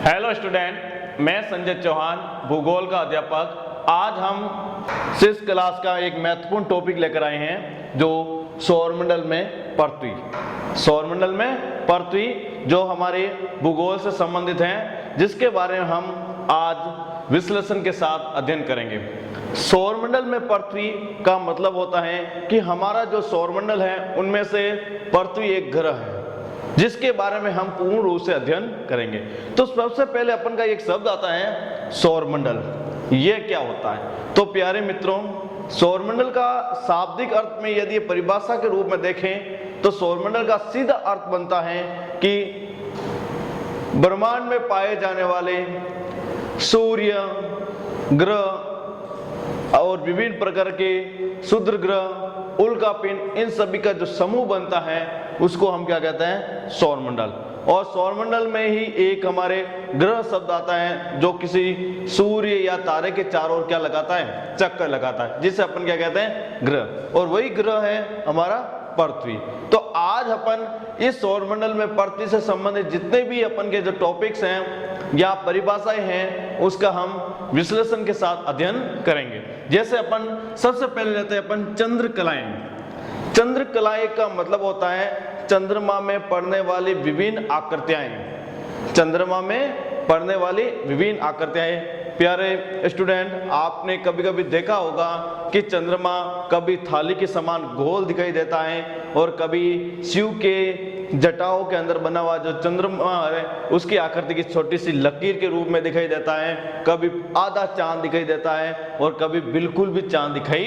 Hello student, मैं संजय चौहान, भूगोल का अध्यापक। आज हम 6th क्लास का एक महत्वपूर्ण टॉपिक लेकर आए हैं जो सौरमंडल में पृथ्वी। सौरमंडल में पृथ्वी जो हमारे भूगोल से संबंधित हैं, जिसके बारे में हम आज विश्लेषण के साथ अध्ययन करेंगे। सौरमंडल में पृथ्वी का मतलब होता है कि हमारा जो सौरमंडल है उनमें से पृथ्वी एक ग्रह है जिसके बारे में हम पूर्ण रूप से अध्ययन करेंगे। तो सबसे पहले अपन का एक शब्द आता है सौरमंडल। ये क्या होता है? तो प्यारे मित्रों, सौरमंडल का शाब्दिक अर्थ में यदि परिभाषा के रूप में देखें तो सौरमंडल का सीधा अर्थ बनता है कि ब्रह्मांड में पाए जाने वाले सूर्य, ग्रह और विभिन्न प्रकार के क्षुद्र ग्रह, उल्कापिंड, इन सभी का जो समूह बनता है उसको हम क्या कहते हैं? सौरमंडल। और सौरमंडल में ही एक हमारे ग्रह शब्द आता है जो किसी सूर्य या तारे के चारों ओर क्या लगाता है? चक्कर लगाता है, जिसे अपन क्या कहते हैं? ग्रह। और वही ग्रह है हमारा पृथ्वी। तो आज अपन इस सौरमंडल में पृथ्वी से संबंधित जितने भी अपन के जो टॉपिक्स हैं या परिभाषाएं हैं उसका हम विश्लेषण के साथ अध्ययन करेंगे। जैसे अपन सबसे पहले लेते हैं अपन चंद्रकलाएं। चंद्रकलाएं का मतलब होता है चंद्रमा में पड़ने वाली विभिन्न आकृतियां। चंद्रमा में पड़ने वाली विभिन्न आकृतियां। प्यारे स्टूडेंट, आपने कभी कभी देखा होगा कि चंद्रमा कभी थाली के समान गोल दिखाई देता है और कभी शिव के जटाओं के अंदर बना हुआ जो चंद्रमा है उसकी आकृति की छोटी सी लकीर के रूप में दिखाई देता है। कभी आधा चांद दिखाई देता है और कभी बिल्कुल भी चांद दिखाई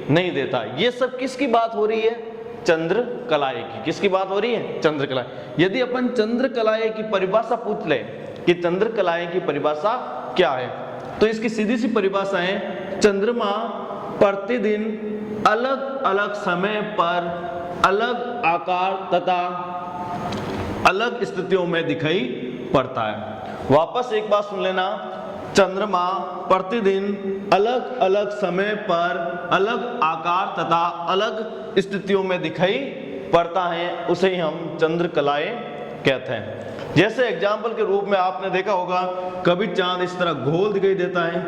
नहीं देता। ये सब किसकी बात हो रही है? चंद्रकलाएं की। किसकी बात हो रही है? चंद्रकलाएं। यदि अपन चंद्रकलाएं की परिभाषा पूछ ले कि चंद्रकलाएं की परिभाषा क्या है, तो इसकी सीधी सी परिभाषा है चंद्रमा प्रतिदिन अलग अलग समय पर अलग आकार तथा अलग स्थितियों में दिखाई पड़ता है। वापस एक बात सुन लेना, चंद्रमा प्रतिदिन अलग अलग समय पर अलग आकार तथा अलग स्थितियों में दिखाई पड़ता है, उसे ही हम चंद्रकलाएं कहते हैं। जैसे एग्जाम्पल के रूप में आपने देखा होगा कभी चांद इस तरह गोल दिखाई देता है,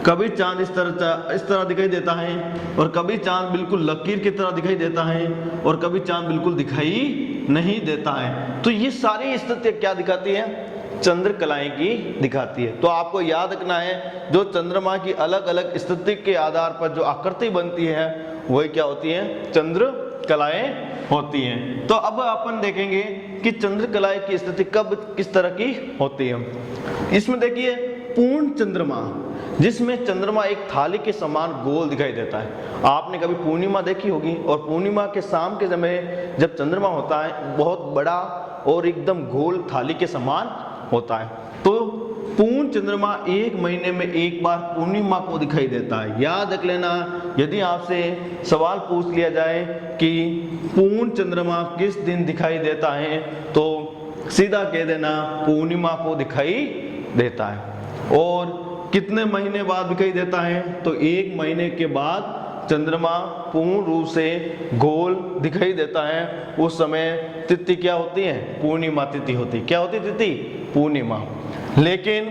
कभी चांद इस तरह दिखाई देता है और कभी चांद बिल्कुल लकीर की तरह दिखाई देता है और कभी चांद बिल्कुल दिखाई नहीं देता है। तो ये सारी स्थितियां क्या दिखाती है? चंद्रकलाएं की दिखाती है। तो आपको याद रखना है जो चंद्रमा की अलग अलग स्थिति के आधार पर जो आकृति बनती है वही क्या होती है? चंद्रकलाएं होती हैं। तो अब अपन देखेंगे कि चंद्रकलाएं की स्थिति कब किस तरह की होती है। इसमें देखिए पूर्ण चंद्रमा, जिसमें चंद्रमा एक थाली के समान गोल दिखाई देता है। आपने कभी पूर्णिमा देखी होगी और पूर्णिमा के शाम के समय जब चंद्रमा होता है बहुत बड़ा और एकदम गोल थाली के समान होता है। तो पूर्ण चंद्रमा एक महीने में एक बार पूर्णिमा को दिखाई देता है। याद रख लेना, यदि आपसे सवाल पूछ लिया जाए कि पूर्ण चंद्रमा किस दिन दिखाई देता है तो सीधा कह देना पूर्णिमा को दिखाई देता है। और कितने महीने बाद दिखाई देता है? तो एक महीने के बाद चंद्रमा पूर्ण रूप से गोल दिखाई देता है। उस समय तिथि क्या होती है? पूर्णिमा तिथि होती है। क्या होती है तिथि? पूर्णिमा। लेकिन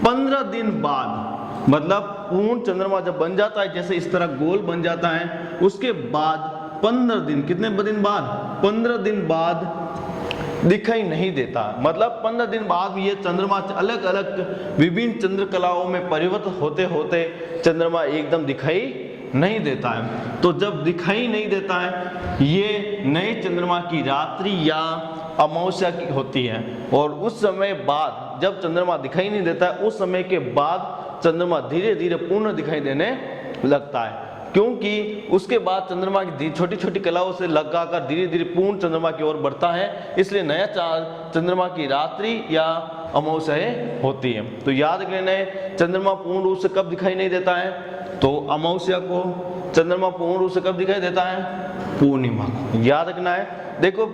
15 दिन बाद, मतलब पूर्ण चंद्रमा जब बन जाता है, जैसे इस तरह गोल बन जाता है, उसके बाद 15 दिन, कितने दिन बाद? 15 दिन बाद दिखाई नहीं देता। मतलब 15 दिन बाद ये चंद्रमा अलग अलग विभिन्न चंद्रकलाओं में परिवर्तित होते होते चंद्रमा एकदम दिखाई नहीं देता है। तो जब दिखाई नहीं देता है ये नए चंद्रमा की रात्रि या अमावस्या की होती है। और उस समय बाद जब चंद्रमा दिखाई नहीं देता है उस समय के बाद चंद्रमा धीरे धीरे पूर्ण दिखाई देने लगता है, क्योंकि उसके बाद चंद्रमा की छोटी छोटी कलाओं से लगाकर धीरे धीरे पूर्ण चंद्रमा की ओर बढ़ता है। इसलिए नया चांद चंद्रमा की रात्रि या अमावस्या होती है। तो याद रख लेना है चंद्रमा पूर्ण रूप से कब दिखाई नहीं देता है? तो अमावस्या को। चंद्रमा पूर्ण रूप से कब दिखाई देता है? पूर्णिमा को। याद रखना है। देखो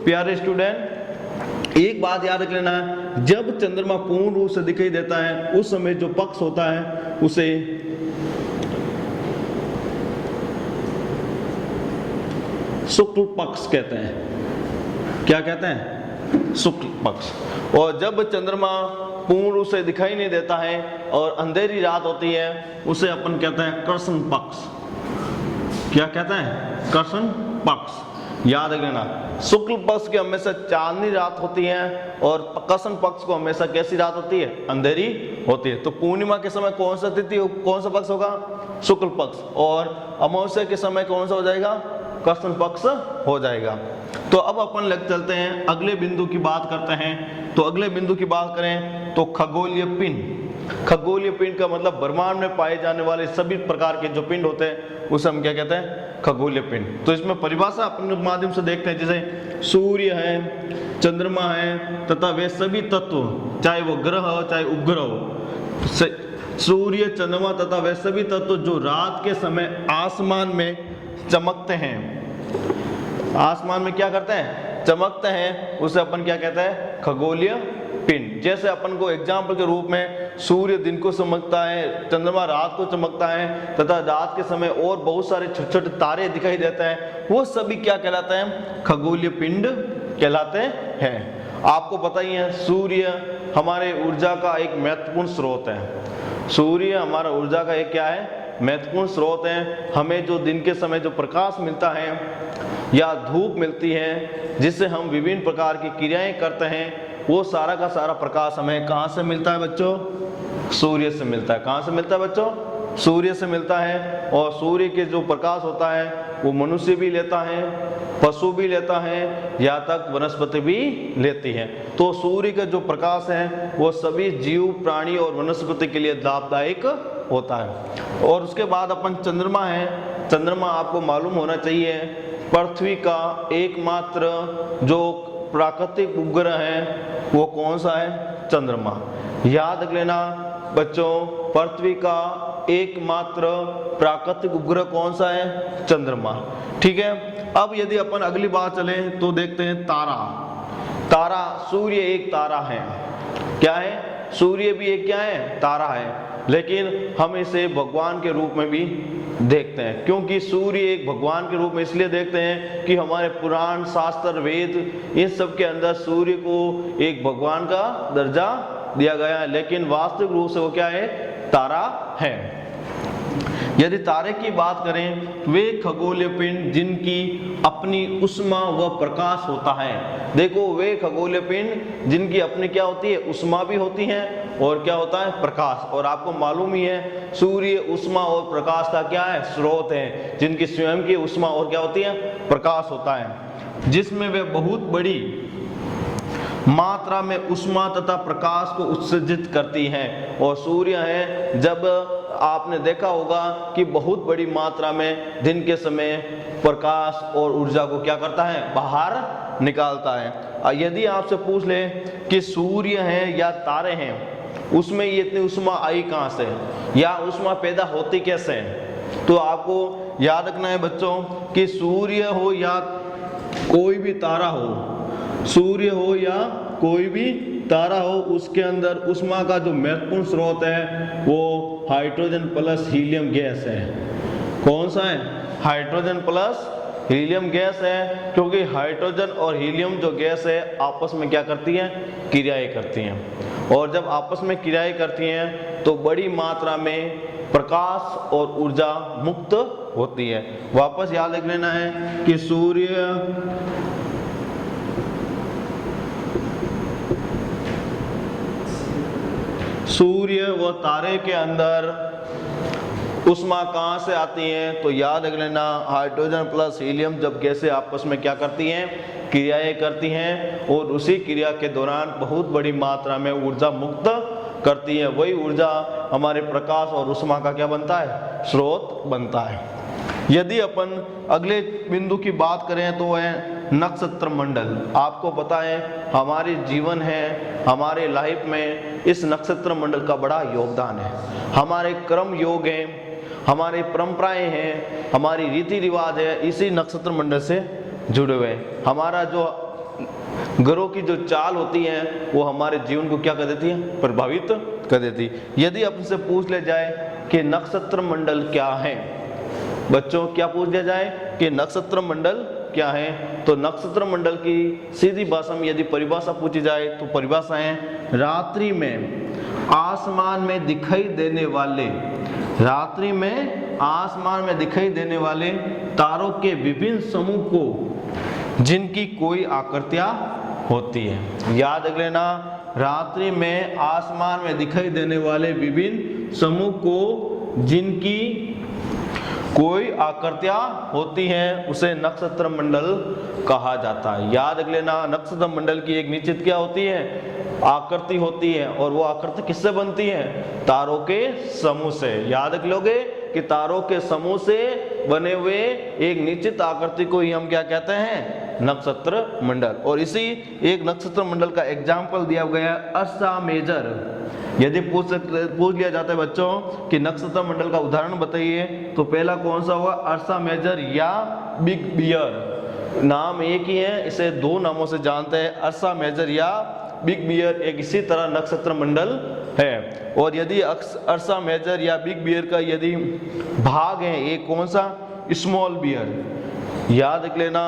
प्यारे स्टूडेंट, एक बात याद रख लेना है, जब चंद्रमा पूर्ण रूप से दिखाई देता है उस समय जो पक्ष होता है उसे शुक्ल पक्ष कहते हैं। क्या कहते हैं? शुक्ल पक्ष। और जब चंद्रमा पूर्ण रूप से दिखाई नहीं देता है और अंधेरी रात होती है उसे अपन कहते हैं कृष्ण पक्ष। क्या कहते हैं? कृष्ण पक्ष। याद रखना, शुक्ल पक्ष की हमेशा चांदनी रात होती है और कृष्ण पक्ष को हमेशा कैसी रात होती है? अंधेरी होती है। तो पूर्णिमा के समय कौन सा तिथि, कौन सा पक्ष होगा? शुक्ल पक्ष। और अमावस्या के समय कौन सा हो जाएगा? कृष्ण पक्ष हो जाएगा। तो अब अपन लग चलते हैं अगले बिंदु की बात करते हैं। तो अगले बिंदु की बात करें तो खगोलीय पिंड। खगोलीय पिंड का मतलब ब्रह्मांड में पाए जाने वाले सभी प्रकार के जो पिंड होते हैं उसे हम क्या कहते हैं? खगोलीय पिंड। तो इसमें परिभाषा अपने माध्यम से देखते हैं, जैसे सूर्य है, चंद्रमा है तथा वे सभी तत्व, चाहे वो ग्रह हो चाहे उपग्रह हो, सूर्य, चंद्रमा तथा वे सभी तत्व जो रात के समय आसमान में चमकते हैं, आसमान में क्या करते हैं? चमकते हैं, उसे अपन क्या कहते हैं? खगोलीय पिंड। जैसे अपन को एग्जाम्पल के रूप में सूर्य दिन को चमकता है, चंद्रमा रात को चमकता है तथा रात के समय और बहुत सारे छोटे छोटे तारे दिखाई देते हैं, वो सभी क्या कहलाते हैं? खगोलीय पिंड कहलाते हैं। आपको पता ही है सूर्य हमारे ऊर्जा का एक महत्वपूर्ण स्रोत है। सूर्य हमारा ऊर्जा का एक क्या है? महत्वपूर्ण स्रोत है। हमें जो दिन के समय जो प्रकाश मिलता है या धूप मिलती है जिससे हम विभिन्न प्रकार की क्रियाएं करते हैं, वो सारा का सारा प्रकाश हमें कहाँ से मिलता है बच्चों? सूर्य से मिलता है। कहाँ से मिलता है बच्चों? सूर्य से मिलता है। और सूर्य के जो प्रकाश होता है वो मनुष्य भी लेता है, पशु भी लेता है, यहाँ तक वनस्पति भी लेती है। तो सूर्य का जो प्रकाश है वो सभी जीव, प्राणी और वनस्पति के लिए लाभदायक होता है। और उसके बाद अपन चंद्रमा है। चंद्रमा आपको मालूम होना चाहिए पृथ्वी का एकमात्र जो प्राकृतिक उपग्रह है वो कौन सा है? चंद्रमा। याद रख लेना बच्चों, पृथ्वी का एकमात्र प्राकृतिक उपग्रह कौन सा है? चंद्रमा। ठीक है। अब यदि अपन अगली बात चलें तो देखते हैं तारा। तारा, सूर्य एक तारा है। क्या है? सूर्य भी एक क्या है? तारा है। लेकिन हम इसे भगवान के रूप में भी देखते हैं, क्योंकि सूर्य एक भगवान के रूप में इसलिए देखते हैं कि हमारे पुराण, शास्त्र, वेद इन सब के अंदर सूर्य को एक भगवान का दर्जा दिया गया है। लेकिन वास्तविक रूप से वो क्या है? तारा है। यदि तारे की बात करें, वे खगोलीय पिंड जिनकी अपनी उष्मा व प्रकाश होता है। देखो, वे खगोलीय पिंड जिनकी अपनी क्या होती है? उष्मा भी होती है और क्या होता है? प्रकाश। और आपको मालूम ही है सूर्य उष्मा और प्रकाश का क्या है? स्रोत है, जिनकी स्वयं की उष्मा और क्या होती है? प्रकाश होता है, जिसमें वे बहुत बड़ी मात्रा में उष्मा तथा प्रकाश को उत्सर्जित करती हैं। और सूर्य है, जब आपने देखा होगा कि बहुत बड़ी मात्रा में दिन के समय प्रकाश और ऊर्जा को क्या करता है? बाहर निकालता है। यदि आपसे पूछ ले कि सूर्य है या तारे हैं, उसमें ये इतनी उष्मा आई कहाँ से या उष्मा पैदा होती कैसे है? तो आपको याद रखना है बच्चों कि सूर्य हो या कोई भी तारा हो, सूर्य हो या कोई भी तारा हो, उसके अंदर उष्मा का जो महत्वपूर्ण स्रोत है वो हाइड्रोजन प्लस हीलियम गैस है। कौन सा है? हाइड्रोजन प्लस हीलियम गैस है, क्योंकि हाइड्रोजन और हीलियम जो गैस है आपस में क्या करती हैं? क्रियाएं करती हैं। और जब आपस में क्रियाएं करती हैं तो बड़ी मात्रा में प्रकाश और ऊर्जा मुक्त होती है। वापस याद रख लेना है कि सूर्य व तारे के अंदर उष्मा कहाँ से आती है? तो याद रख लेना, हाइड्रोजन प्लस हीलियम जब गैसें आपस में क्या करती हैं? क्रियाएं करती हैं, और उसी क्रिया के दौरान बहुत बड़ी मात्रा में ऊर्जा मुक्त करती है। वही ऊर्जा हमारे प्रकाश और उष्मा का क्या बनता है? स्रोत बनता है। यदि अपन अगले बिंदु की बात करें तो है नक्षत्र मंडल। आपको पता है हमारे जीवन है, हमारे लाइफ में इस नक्षत्र मंडल का बड़ा योगदान है। हमारे कर्म योग हैं, हमारी परंपराएं हैं, हमारी रीति रिवाज है, इसी नक्षत्र मंडल से जुड़े हुए हैं। हमारा जो ग्रहों की जो चाल होती है वो हमारे जीवन को क्या कर देती है? प्रभावित कर देती है। यदि आपसे पूछ ले जाए कि नक्षत्र मंडल क्या है, बच्चों क्या पूछ लिया जाए कि नक्षत्र मंडल क्या है? तो नक्षत्र मंडल की सीधी भाषा में यदि परिभाषा पूछी जाए तो परिभाषा है, रात्रि में आसमान में दिखाई देने वाले, रात्रि में आसमान में दिखाई देने वाले तारों के विभिन्न समूह को जिनकी कोई आकृतियां होती है। याद रख लेना, रात्रि में आसमान में दिखाई देने वाले विभिन्न समूह को जिनकी कोई आकृतियां होती हैं उसे नक्षत्र मंडल कहा जाता है। याद रख लेना, नक्षत्र मंडल की एक निश्चित क्या होती है? आकृति होती है, और वो आकृति किससे बनती है? तारों के समूह से। याद रख लोगे कि तारों के समूह से बने हुए एक निश्चित आकृति को ही हम क्या कहते हैं? नक्षत्र मंडल। और इसी एक नक्षत्र मंडल का एग्जाम्पल दिया गया है अर्सा मेजर। यदि पूछ लिया जाता है बच्चों कि नक्षत्र मंडल का उदाहरण बताइए, तो पहला कौन सा होगा? अर्सा मेजर या बिग बियर। नाम एक ही है, इसे दो नामों से जानते हैं, अर्सा मेजर या बिग बियर। एक इसी तरह नक्षत्र मंडल है। और यदि अर्सा मेजर या बिग बियर का यदि भाग है, एक कौन सा? Small Bear. याद रख लेना,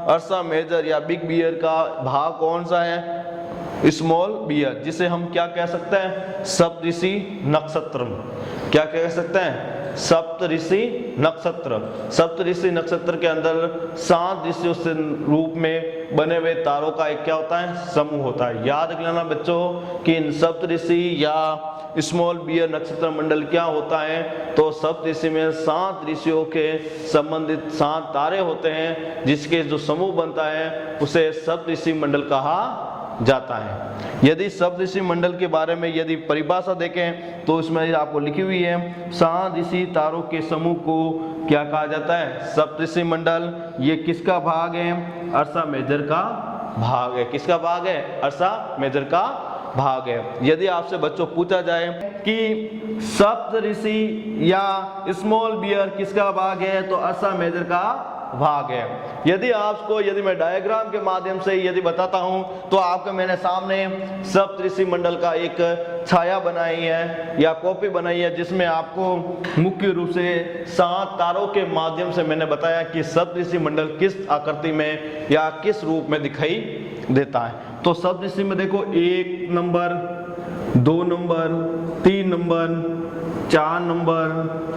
अर्सा मेजर या बिग बियर का भाग कौन सा है? स्मॉल बियर, जिसे हम क्या कह सकते हैं? सप्तऋषि नक्षत्र। क्या कह सकते हैं? सप्तऋषि नक्षत्र। सप्तऋषि नक्षत्र के अंदर 7 ऋषियों से रूप में बने हुए तारों का एक क्या होता है? समूह होता है। याद रख लेना बच्चों कि इन सप्तऋषि या स्मॉल बियर नक्षत्र मंडल क्या होता है? तो सप्तऋषि में 7 ऋषियों के संबंधित 7 तारे होते हैं, जिसके जो समूह बनता है उसे सप्तऋषि मंडल कहा जाता है। यदि सप्तऋषि मंडल के बारे में यदि परिभाषा देखें तो इसमें आपको लिखी हुई है, 7 ऋषि तारों के समूह को क्या कहा जाता है? सप्तऋषि मंडल। ये किसका भाग है? अर्सा मेजर का भाग है। किसका भाग है? अर्सा मेजर का भाग है। यदि आपसे बच्चों पूछा जाए कि सप्तऋषि या स्मॉल बियर किसका भाग है, तो अर्सा मेजर का भाग है। यदि मैं डायग्राम के माध्यम से यदि बताता हूं, तो आपके मैंने सामने सप्तऋषि मंडल का एक छाया बनाई है या कॉपी बनाई है, जिसमें आपको मुख्य रूप से 7 तारों के माध्यम से मैंने बताया कि सप्तऋषि मंडल किस आकृति में या किस रूप में दिखाई देता है। तो सप्तऋषि में देखो 1 number, 2 number, 3 number, 4 number,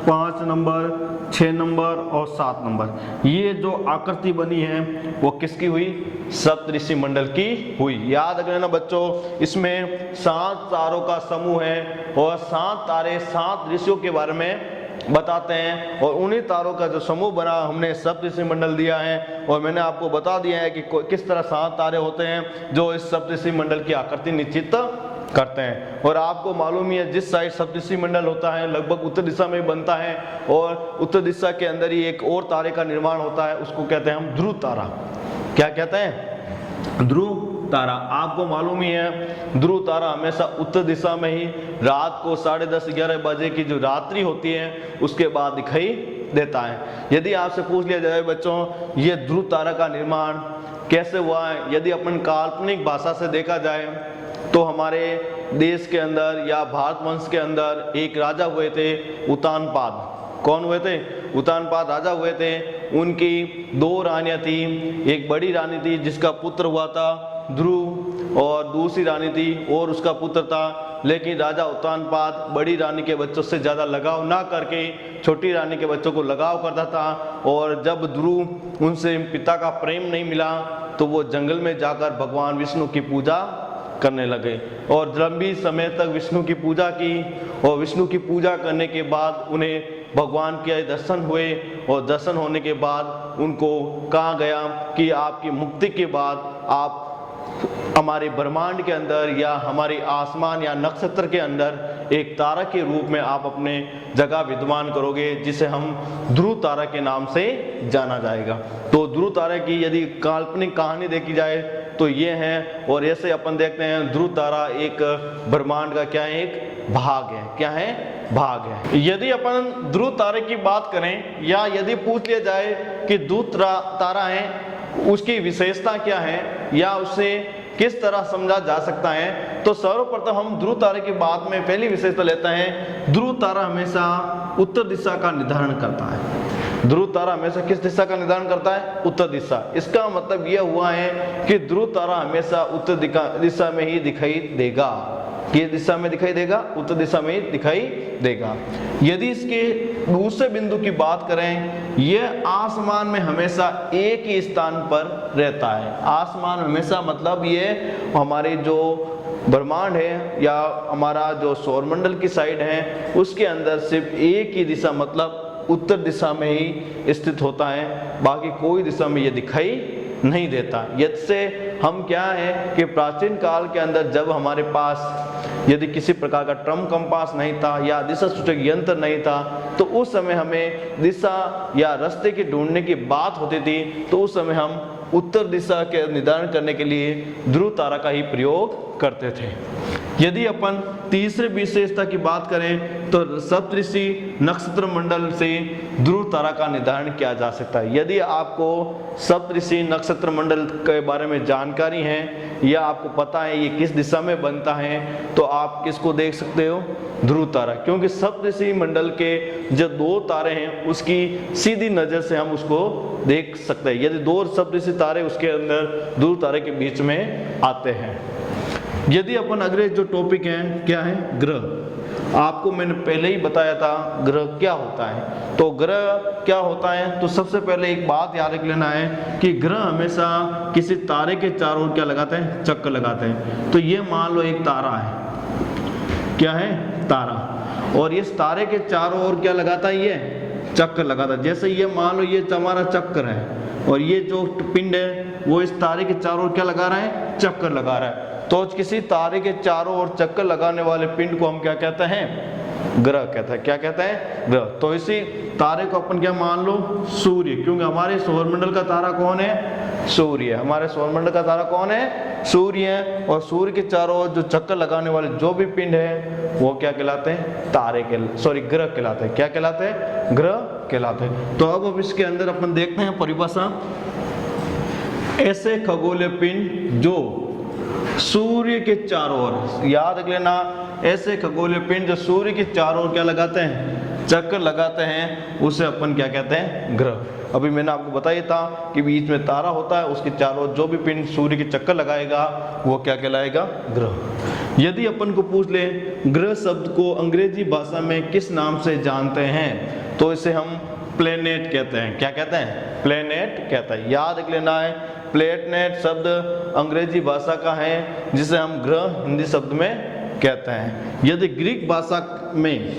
5 number, 6 number और 7 नंबर। ये जो आकृति बनी है वो किसकी हुई? सप्तऋषि मंडल की हुई। याद रखना बच्चों, इसमें 7 तारों का समूह है और 7 तारे 7 ऋषियों के बारे में बताते हैं, और उन्हीं तारों का जो समूह बना हमने सप्तऋषि मंडल दिया है। और मैंने आपको बता दिया है कि किस तरह 7 तारे होते हैं जो इस सप्तऋषि मंडल की आकृति निश्चित करते हैं। और आपको मालूम ही है, जिस साइड सप्तऋषि मंडल होता है लगभग उत्तर दिशा में बनता है, और उत्तर दिशा के अंदर ही एक और तारे का निर्माण होता है, उसको कहते हैं हम ध्रुव तारा। क्या कहते हैं? ध्रुव तारा। आपको मालूम ही है ध्रुव तारा हमेशा उत्तर दिशा में ही रात को 10:30-11 बजे की जो रात्रि होती है उसके बाद दिखाई देता है। यदि आपसे पूछ लिया जाए बच्चों ये ध्रुव तारा का निर्माण कैसे हुआ है, यदि अपन काल्पनिक भाषा से देखा जाए तो हमारे देश के अंदर या भारतवंश के अंदर एक राजा हुए थे उतानपाद। कौन हुए थे? उतानपाद राजा हुए थे। उनकी 2 रानियां थी। एक बड़ी रानी थी जिसका पुत्र हुआ था ध्रुव, और दूसरी रानी थी और उसका पुत्र था। लेकिन राजा उतानपाद बड़ी रानी के बच्चों से ज़्यादा लगाव ना करके छोटी रानी के बच्चों को लगाव करता था, और जब ध्रुव उनसे पिता का प्रेम नहीं मिला तो वो जंगल में जाकर भगवान विष्णु की पूजा करने लगे, और लंबी समय तक विष्णु की पूजा की। और विष्णु की पूजा करने के बाद उन्हें भगवान के दर्शन हुए, और दर्शन होने के बाद उनको कहा गया कि आपकी मुक्ति के बाद आप हमारे ब्रह्मांड के अंदर या हमारे आसमान या नक्षत्र के अंदर एक तारा के रूप में आप अपने जगह विद्यमान करोगे, जिसे हम ध्रुव तारा के नाम से जाना जाएगा। तो ध्रुव तारा की यदि काल्पनिक कहानी देखी जाए तो ये है, और ऐसे अपन देखते हैं ध्रुव तारा एक ब्रह्मांड का क्या है? एक भाग है। क्या है? भाग है। यदि अपन ध्रुव तारे की बात करें या यदि पूछ लिया जाए कि ध्रुव तारा है उसकी विशेषता क्या है या उसे किस तरह समझा जा सकता है, तो सर्वप्रथम हम ध्रुव तारे की बात में पहली विशेषता लेते हैं। ध्रुव तारा हमेशा उत्तर दिशा का निर्धारण करता है। ध्रुव तारा हमेशा किस दिशा का निर्धारण करता है? उत्तर दिशा। इसका मतलब यह हुआ है कि ध्रुव तारा हमेशा उत्तर दिशा में ही दिखाई देगा। किस दिशा में दिखाई देगा? उत्तर दिशा में ही दिखाई देगा। यदि इसके दूसरे बिंदु की बात करें, यह आसमान में हमेशा एक ही स्थान पर रहता है। आसमान हमेशा मतलब ये हमारे जो ब्रह्मांड है या हमारा जो सौरमंडल की साइड है उसके अंदर सिर्फ एक ही दिशा मतलब उत्तर दिशा में ही स्थित होता है, बाकी कोई दिशा में ये दिखाई नहीं देता। इससे हम क्या है कि प्राचीन काल के अंदर जब हमारे पास यदि किसी प्रकार का ट्रम कंपास नहीं था या दिशा सूचक यंत्र नहीं था, तो उस समय हमें दिशा या रास्ते की ढूंढने की बात होती थी, तो उस समय हम उत्तर दिशा के निर्धारण करने के लिए ध्रुव तारा का ही प्रयोग करते थे। यदि अपन तीसरे विशेषता की बात करें तो सप्तऋषि नक्षत्र मंडल से ध्रुव तारा का निर्धारण किया जा सकता है। यदि आपको सप्तऋषि नक्षत्र मंडल के बारे में जानकारी है या आपको पता है ये किस दिशा में बनता है, तो आप किसको देख सकते हो? ध्रुव तारा। क्योंकि सप्तऋषि मंडल के जो दो तारे हैं उसकी सीधी नजर से हम उसको देख सकते हैं। यदि दो सप्तऋषि तारे उसके अंदर ध्रुव तारे के बीच में आते हैं। यदि अपन अगले जो टॉपिक है क्या है? ग्रह। आपको मैंने पहले ही बताया था ग्रह क्या होता है। तो ग्रह क्या होता है, तो सबसे पहले एक बात याद रख लेना है कि ग्रह हमेशा किसी तारे के चारों ओर क्या लगाते हैं? चक्कर लगाते हैं। तो ये मान लो एक तारा है, क्या है? तारा। और इस तारे के चारों ओर क्या लगाता है? ये चक्कर लगाता है। जैसे ये मान लो ये हमारा चक्कर है और ये जो पिंड है वो इस तारे के चारों ओर क्या लगा रहा है? चक्कर लगा रहा है। तो किसी तारे के चारों ओर चक्कर लगाने वाले पिंड को हम क्या कहते हैं? ग्रह कहते हैं। क्या कहते हैं? ग्रह। तो इसी तारे को अपन क्या मान लो? सूर्य। क्योंकि हमारे सौरमंडल का तारा कौन है? सूर्य। हमारे सौरमंडल का तारा कौन है? सूर्य है। और सूर्य के चारों ओर जो चक्कर लगाने वाले जो भी पिंड है वो क्या कहलाते हैं? ग्रह कहलाते हैं। क्या कहलाते हैं? ग्रह कहलाते हैं। तो अब इसके अंदर अपन देखते हैं परिभाषा। ऐसे खगोलीय पिंड जो सूर्य के चारों ओर, याद रख लेना, ऐसे खगोलीय पिंड जो सूर्य के चारों ओर क्या लगाते हैं? चक्कर लगाते हैं, उसे अपन क्या कहते हैं? ग्रह। अभी मैंने आपको बताया था कि बीच में तारा होता है, उसके चारों ओर जो भी पिंड सूर्य के चक्कर लगाएगा वो क्या कहलाएगा? ग्रह। यदि अपन को पूछ ले ग्रह शब्द को अंग्रेजी भाषा में किस नाम से जानते हैं, तो इसे हम प्लेनेट कहते हैं। क्या कहते हैं? प्लेनेट कहते हैं। याद रख लेना है, प्लेनेट शब्द अंग्रेजी भाषा का है जिसे हम ग्रह हिंदी शब्द में कहते हैं। यदि ग्रीक भाषा में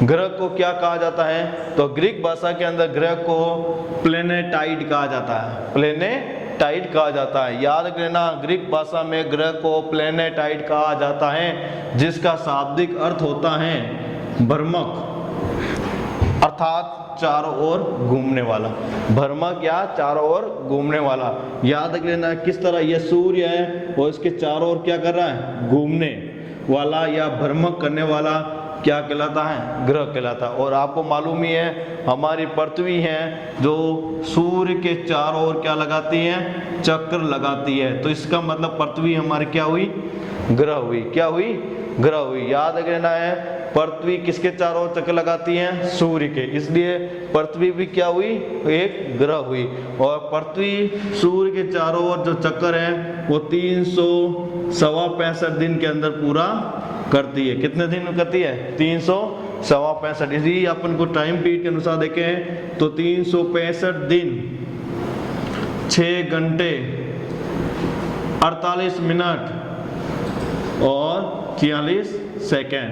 ग्रह को क्या कहा जाता है, तो ग्रीक भाषा के अंदर ग्रह को प्लेनेटाइड कहा जाता है। प्लेनेटाइड कहा जाता है। याद रख लेना, ग्रीक भाषा में ग्रह को प्लेनेटाइड कहा जाता है, जिसका शाब्दिक अर्थ होता है भ्रमक, अर्थात चारों ओर घूमने वाला। भ्रमक या चारों ओर घूमने वाला। याद रख लेना, किस तरह यह सूर्य है और इसके चारों ओर क्या कर रहा है? घूमने वाला या भ्रमक करने वाला क्या कहलाता है? ग्रह कहलाता है। और आपको मालूम ही है हमारी पृथ्वी है जो सूर्य के चारों ओर क्या लगाती है? चक्कर लगाती है। तो इसका मतलब पृथ्वी हमारी क्या हुई? ग्रह हुई। क्या हुई? ग्रह हुई। याद रख लेना है, पृथ्वी किसके चारों ओर चक्कर लगाती है? सूर्य के। इसलिए पृथ्वी भी क्या हुई? एक ग्रह हुई। और पृथ्वी सूर्य के चारों ओर जो चक्कर है वो 365 दिन के अंदर पूरा करती है। कितने दिन करती है? 365। यदि अपन को टाइम पीरियड के अनुसार देखें तो 365 दिन 6 घंटे 48 मिनट और 46 सेकेंड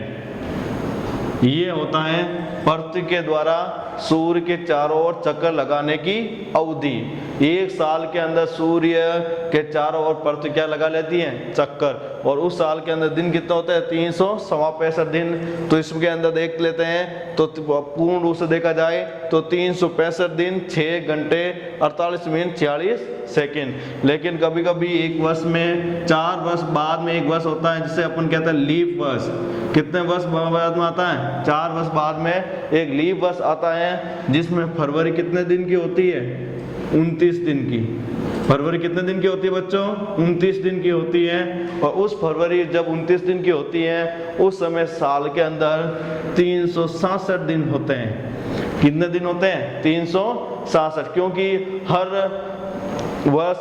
ये होता है पृथ्वी के द्वारा सूर्य के चारों ओर चक्कर लगाने की अवधि। एक साल के अंदर सूर्य के चारों ओर पृथ्वी क्या लगा लेती है? चक्कर। और उस साल के अंदर दिन कितना होता है? 365 दिन। तो इसके अंदर देख लेते हैं, तो पूर्ण रूप से देखा जाए तो 365 दिन 6 घंटे 48 मिनट 46 सेकेंड। लेकिन कभी कभी एक वर्ष में 4 वर्ष बाद में एक वर्ष होता है जिसे अपन कहते हैं लीप वर्ष। कितने वर्ष बाद में आता है? 4 वर्ष बाद में एक लीप वर्ष आता है, जिसमें फरवरी कितने दिन की होती है? 29 दिन की। फरवरी कितने दिन की होती है बच्चों? 29 दिन की होती है। और उस फरवरी जब 29 दिन की होती है उस समय साल के अंदर 367 दिन होते हैं। कितने दिन होते हैं? 366, क्योंकि हर वर्ष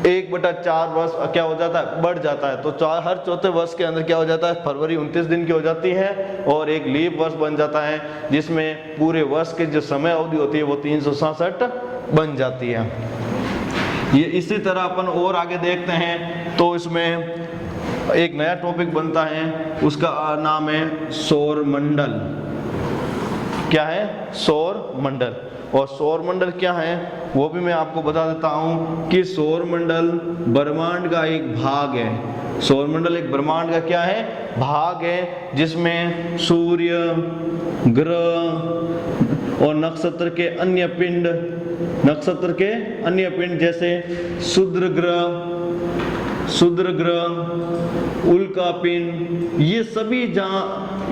1/4 वर्ष क्या हो जाता है? बढ़ जाता है। तो हर चौथे वर्ष के अंदर क्या हो जाता है? फरवरी 29 दिन की हो जाती है और एक लीप वर्ष बन जाता है, जिसमें पूरे वर्ष की जो समय अवधि होती है वो 366 बन जाती है। ये इसी तरह अपन और आगे देखते हैं तो इसमें एक नया टॉपिक बनता है, उसका नाम है सौर मंडल। क्या है? सौर मंडल। और सौर मंडल क्या है वो भी मैं आपको बता देता हूं कि सौर मंडल ब्रह्मांड का एक भाग है। सौर मंडल एक ब्रह्मांड का क्या है? भाग है, जिसमें सूर्य, ग्रह और नक्षत्र के अन्य पिंड जैसे क्षुद्र ग्रह, उल्का पिंड, ये सभी जहां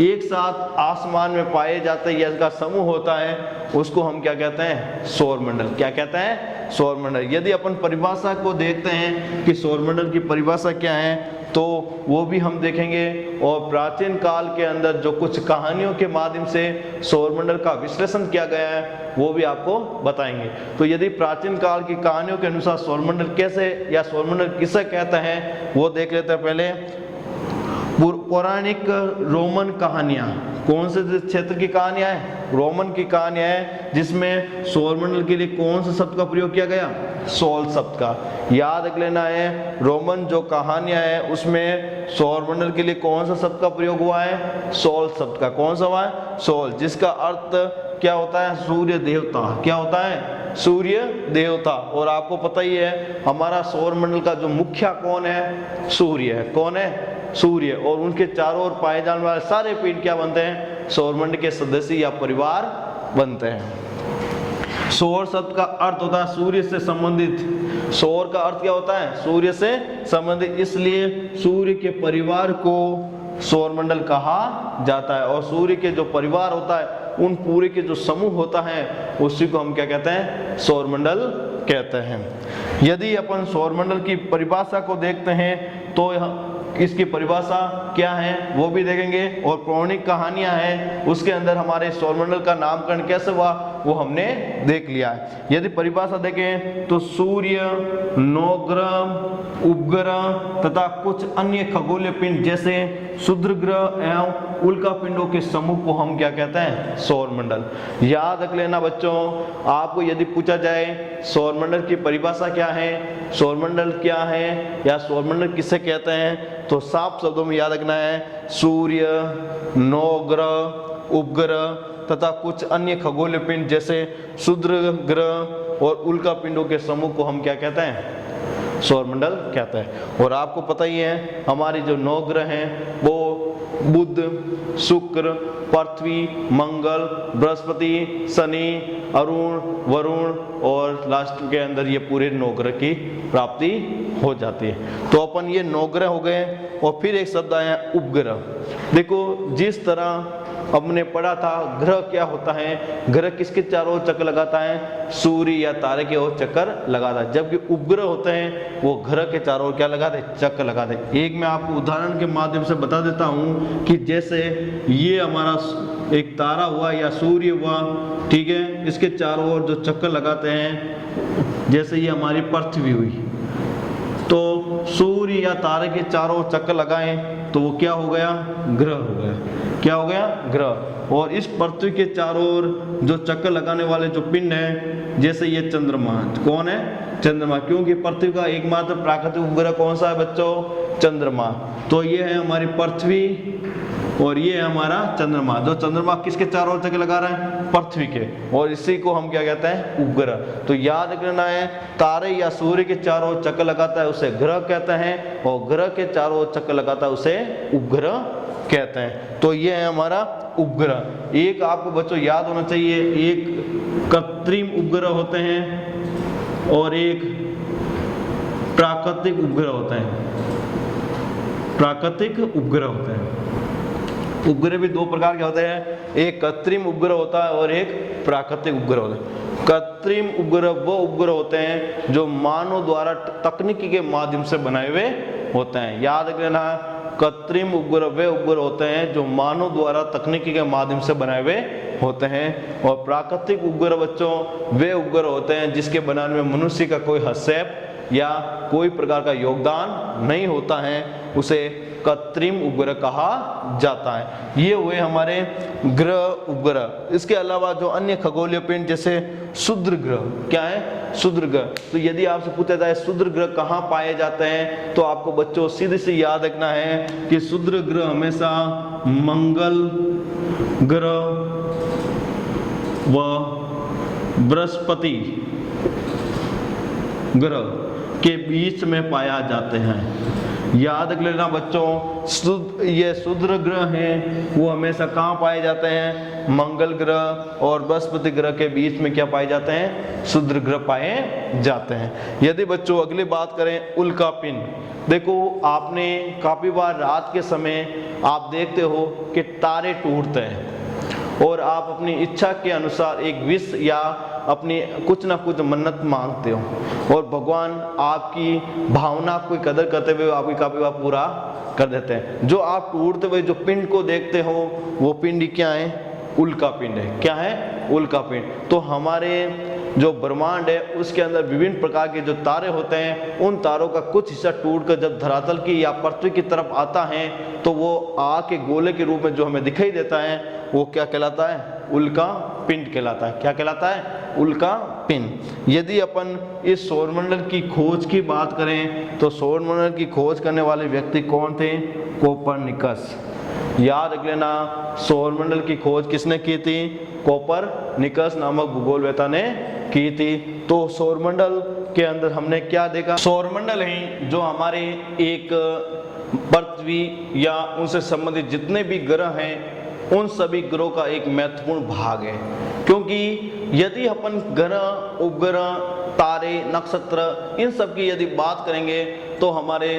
एक साथ आसमान में पाए जाते हैं या इसका समूह होता है उसको हम क्या कहते हैं? सौर मंडल। क्या कहते हैं? सौर मंडल। यदि अपन परिभाषा को देखते हैं कि सौर मंडल की परिभाषा क्या है तो वो भी हम देखेंगे, और प्राचीन काल के अंदर जो कुछ कहानियों के माध्यम से सौर मंडल का विश्लेषण किया गया है वो भी आपको बताएंगे। तो यदि प्राचीन काल की कहानियों के अनुसार सौर मंडल कैसे या सौर मंडल किसे कहते हैं वो देख लेते हैं। पहले पौराणिक रोमन कहानियां, कौन से क्षेत्र की कहानियां हैं? रोमन की कहानियां हैं, जिसमें सौर मंडल के लिए कौन से शब्द का प्रयोग किया गया? सोल शब्द का। याद रख लेना है, रोमन जो कहानियां हैं उसमें सौर मंडल के लिए कौन सा शब्द का प्रयोग हुआ है? सोल शब्द का। कौन सा हुआ है? सोल, जिसका अर्थ क्या होता है? सूर्य देवता। क्या होता है? सूर्य देवता। और आपको पता ही है हमारा सौर मंडल का जो मुखिया कौन है? सूर्य है। कौन है? सूर्य। और उनके चारों ओर पाए जाने वाले सारे पिंड क्या बनते हैं? सौर मंडल के सदस्य या परिवार बनते हैं। सौर शब्द का अर्थ होता है सूर्य से संबंधित। सौर का अर्थ क्या होता है? सूर्य से संबंधित, इसलिए सूर्य के परिवार को सौर मंडल कहा जाता है। और सूर्य के जो परिवार होता है उन पूरे के जो समूह होता है उसी को हम क्या कहते हैं? सौर मंडल कहते हैं। यदि अपन सौर मंडल की परिभाषा को देखते हैं तो इसकी परिभाषा क्या है वो भी देखेंगे, और पौराणिक कहानियां हैं उसके अंदर हमारे सौरमंडल का नामकरण कैसे हुआ वो हमने देख लिया है। यदि परिभाषा देखें तो सूर्य, नवग्रह, उपग्रह तथा कुछ अन्य खगोलीय पिंड जैसे क्षुद्र ग्रह एवं उल्का पिंडों के समूह को हम क्या कहते हैं? सौरमंडल। याद रख लेना बच्चों, आपको यदि पूछा जाए सौरमंडल की परिभाषा क्या है, सौरमंडल क्या है या सौरमंडल किसे कहते हैं, तो साफ शब्दों में याद रखना है सूर्य, नवग्रह, उपग्रह तथा कुछ अन्य खगोलीय पिंड जैसे क्षुद्र ग्रह और उल्का पिंडों के समूह को हम क्या कहते हैं? सौरमंडल कहते हैं। और आपको पता ही है हमारे जो 9 ग्रह हैं वो बुध, शुक्र, पृथ्वी, मंगल, बृहस्पति, शनि, अरुण, वरुण और लास्ट के अंदर ये पूरे 9 ग्रह की प्राप्ति हो जाती है। तो अपन ये 9 ग्रह हो गए। और फिर एक शब्द आया उपग्रह। देखो जिस तरह हमने पढ़ा था ग्रह क्या होता है, ग्रह किसके चारों ओर चक्कर लगाता है? सूर्य या तारे के ओर चक्कर लगाता है, जबकि उपग्रह होते हैं वो ग्रह के चारों ओर क्या लगाते हैं? चक्कर लगाते हैं। एक मैं आपको उदाहरण के माध्यम से बता देता हूँ कि जैसे ये हमारा एक तारा हुआ या सूर्य हुआ, ठीक है, इसके चारों ओर जो चक्कर लगाते हैं, जैसे ये हमारी पृथ्वी हुई, तो सूर्य या तारे के चारों ओर चक्कर लगाएं तो वो क्या हो गया? ग्रह हो गया। क्या हो गया? ग्रह। और इस पृथ्वी के चारों ओर जो चक्कर लगाने वाले जो पिंड हैं, जैसे ये चंद्रमा, कौन है? चंद्रमा, क्योंकि पृथ्वी का एकमात्र प्राकृतिक उपग्रह कौन सा है बच्चों? चंद्रमा। तो ये है हमारी पृथ्वी और ये है हमारा चंद्रमा। जो चंद्रमा किसके चारों ओर चक्कर लगा रहा है? पृथ्वी के। और इसी को हम क्या कहते हैं? उपग्रह। तो याद रखना है तारे या सूर्य के चारों ओर चक्कर लगाता है उसे ग्रह कहते हैं, और ग्रह के चारों ओर चक्कर लगाता है उसे उपग्रह कहते हैं। तो ये है हमारा उपग्रह। एक आपको बच्चों याद होना चाहिए, एक कृत्रिम उपग्रह होते हैं और एक प्राकृतिक उपग्रह होते हैं। प्राकृतिक उपग्रह होते हैं। उपग्रह भी 2 प्रकार के होते हैं, एक कृत्रिम उपग्रह होता है और एक प्राकृतिक उपग्रह होता है। कृत्रिम उपग्रह वो उपग्रह होते हैं जो मानव द्वारा तकनीकी के माध्यम से बनाए हुए होते हैं। याद रखना कृत्रिम उपग्रह वे उपग्रह होते हैं जो मानव द्वारा तकनीकी के माध्यम से बनाए हुए होते हैं, और प्राकृतिक उपग्रह बच्चों वे उपग्रह होते हैं जिसके बनाने में मनुष्य का कोई हस्तक्षेप या कोई प्रकार का योगदान नहीं होता है, उसे कृत्रिम उपग्रह कहा जाता है। ये हुए हमारे ग्रह उपग्रह। इसके अलावा जो अन्य खगोलीय पिंड जैसे क्षुद्र ग्रह, क्या है क्षुद्र ग्रह, तो यदि आपसे पूछा जाए क्षुद्र ग्रह कहाँ पाए जाते हैं तो आपको बच्चों सीधे से याद रखना है कि क्षुद्र ग्रह हमेशा मंगल ग्रह व बृहस्पति ग्रह के बीच में पाया जाते हैं। याद रख लेना बच्चों, ये क्षुद्र ग्रह हैं वो हमेशा कहाँ पाए जाते हैं, मंगल ग्रह और बृहस्पति ग्रह के बीच में क्या पाए जाते हैं, क्षुद्र ग्रह पाए जाते हैं। यदि बच्चों अगली बात करें उल्का पिंड, देखो आपने काफी बार रात के समय आप देखते हो कि तारे टूटते हैं और आप अपनी इच्छा के अनुसार एक विश या अपनी कुछ ना कुछ मन्नत मांगते हो और भगवान आपकी भावना को कदर करते हुए आपकी काफी बार पूरा कर देते हैं। जो आप टूटते हुए जो पिंड को देखते हो वो पिंड क्या है, उल्का पिंड है। क्या है, उल्का पिंड। तो हमारे जो ब्रह्मांड है उसके अंदर विभिन्न प्रकार के जो तारे होते हैं, उन तारों का कुछ हिस्सा टूटकर जब धरातल की या पृथ्वी की तरफ आता है तो वो आग के गोले के रूप में जो हमें दिखाई देता है वो क्या कहलाता है, उल्का पिंड कहलाता है। क्या कहलाता है, उल्का पिंड। यदि अपन इस सौरमंडल की खोज की बात करें तो सौरमंडल की खोज करने वाले व्यक्ति कौन थे, कोपरनिकस। याद रख लेना, सौरमंडल की खोज किसने की थी, कोपरनिकस नामक भूगोलवेत्ता ने की थी। तो सौरमंडल के अंदर हमने क्या देखा, सौरमंडल है जो हमारे एक पृथ्वी या उनसे संबंधित जितने भी ग्रह हैं उन सभी ग्रहों का एक महत्वपूर्ण भाग है। क्योंकि यदि अपन ग्रह, उपग्रह, तारे, नक्षत्र इन सब की यदि बात करेंगे तो हमारे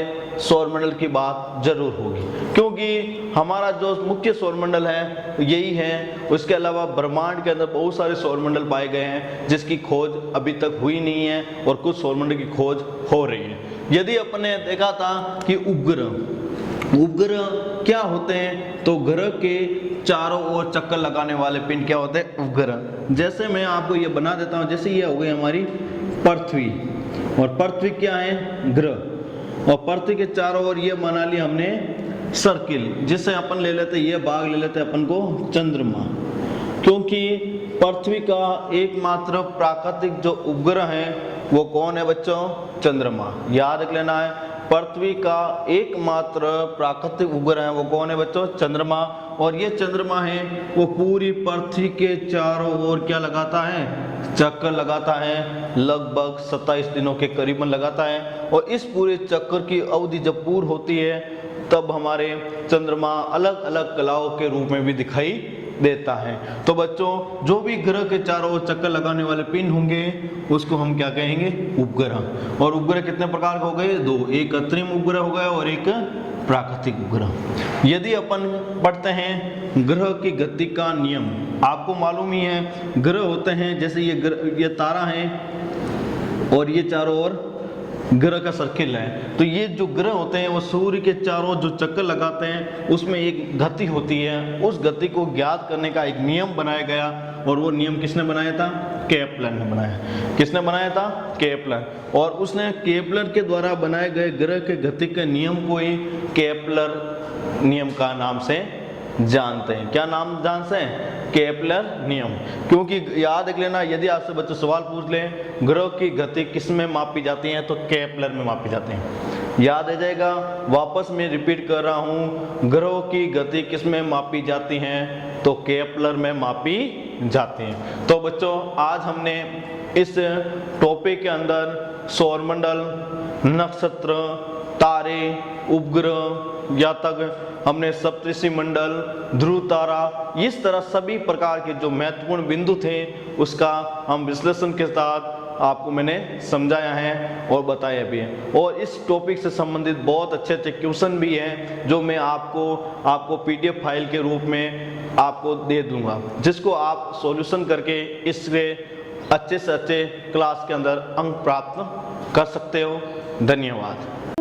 सौरमंडल की बात जरूर होगी, क्योंकि हमारा जो मुख्य सौरमंडल है यही है। उसके अलावा ब्रह्मांड के अंदर बहुत सारे सौरमंडल पाए गए हैं जिसकी खोज अभी तक हुई नहीं है और कुछ सौरमंडल की खोज हो रही है। यदि अपन ने देखा था कि उपग्रह क्या होते हैं, तो ग्रह के चारों ओर चक्कर लगाने वाले पिंड क्या होते हैं, उपग्रह। जैसे मैं आपको ये बना देता हूं, जैसे ये हो गई हमारी पृथ्वी, और पृथ्वी क्या है, ग्रह, और पृथ्वी के चारों ओर ये बना लिया हमने सर्किल, जिससे अपन ले लेते ये भाग ले लेते अपन को चंद्रमा। क्योंकि पृथ्वी का एकमात्र प्राकृतिक जो उपग्रह है वो कौन है बच्चों, चंद्रमा। याद रख लेना है, पृथ्वी का एकमात्र प्राकृतिक उपग्रह है वो कौन है बच्चों, चंद्रमा। और ये चंद्रमा है वो पूरी पृथ्वी के चारों ओर क्या लगाता है, चक्कर लगाता है, लगभग 27 दिनों के करीबन लगाता है। और इस पूरे चक्कर की अवधि जब पूरी होती है तब हमारे चंद्रमा अलग अलग कलाओं के रूप में भी दिखाई देता है। तो बच्चों जो भी ग्रह के चारों ओर चक्कर लगाने वाले पिंड होंगे उसको हम क्या कहेंगे, उपग्रह। और उपग्रह कितने प्रकार के हो गए, दो, एक कृत्रिम उपग्रह हो गया और एक प्राकृतिक उपग्रह। यदि अपन पढ़ते हैं ग्रह की गति का नियम, आपको मालूम ही है ग्रह होते हैं जैसे ये तारा है और ये चारों ओर ग्रह का सर्किल है। तो ये जो ग्रह होते हैं वो सूर्य के चारों जो चक्कर लगाते हैं उसमें एक गति होती है, उस गति को ज्ञात करने का एक नियम बनाया गया। और वो नियम किसने बनाया था, केपलर ने बनाया। किसने बनाया था, केपलर। और उसने केपलर के द्वारा बनाए गए ग्रह के गति के नियम को ही केपलर नियम का नाम से जानते हैं। क्या नाम जानते हैं, केपलर नियम। क्योंकि याद रख लेना, यदि आपसे बच्चे सवाल पूछ लें ग्रह की गति किस में मापी जाती है तो केपलर में मापी जाती है। याद आ जाएगा, वापस मैं रिपीट कर रहा हूं, ग्रहों की गति किस में मापी जाती है तो केपलर में मापी जाती है। तो बच्चों आज हमने इस टॉपिक के अंदर सौरमंडल, नक्षत्र, तारे, उपग्रह या तक हमने सप्तऋषि मंडल, ध्रुव तारा, इस तरह सभी प्रकार के जो महत्वपूर्ण बिंदु थे उसका हम विश्लेषण के साथ आपको मैंने समझाया है और बताया भी है। और इस टॉपिक से संबंधित बहुत अच्छे अच्छे क्वेश्चन भी हैं जो मैं आपको पीडीएफ फाइल के रूप में आपको दे दूंगा, जिसको आप सॉल्यूशन करके इससे अच्छे से अच्छे क्लास के अंदर अंक प्राप्त कर सकते हो। धन्यवाद।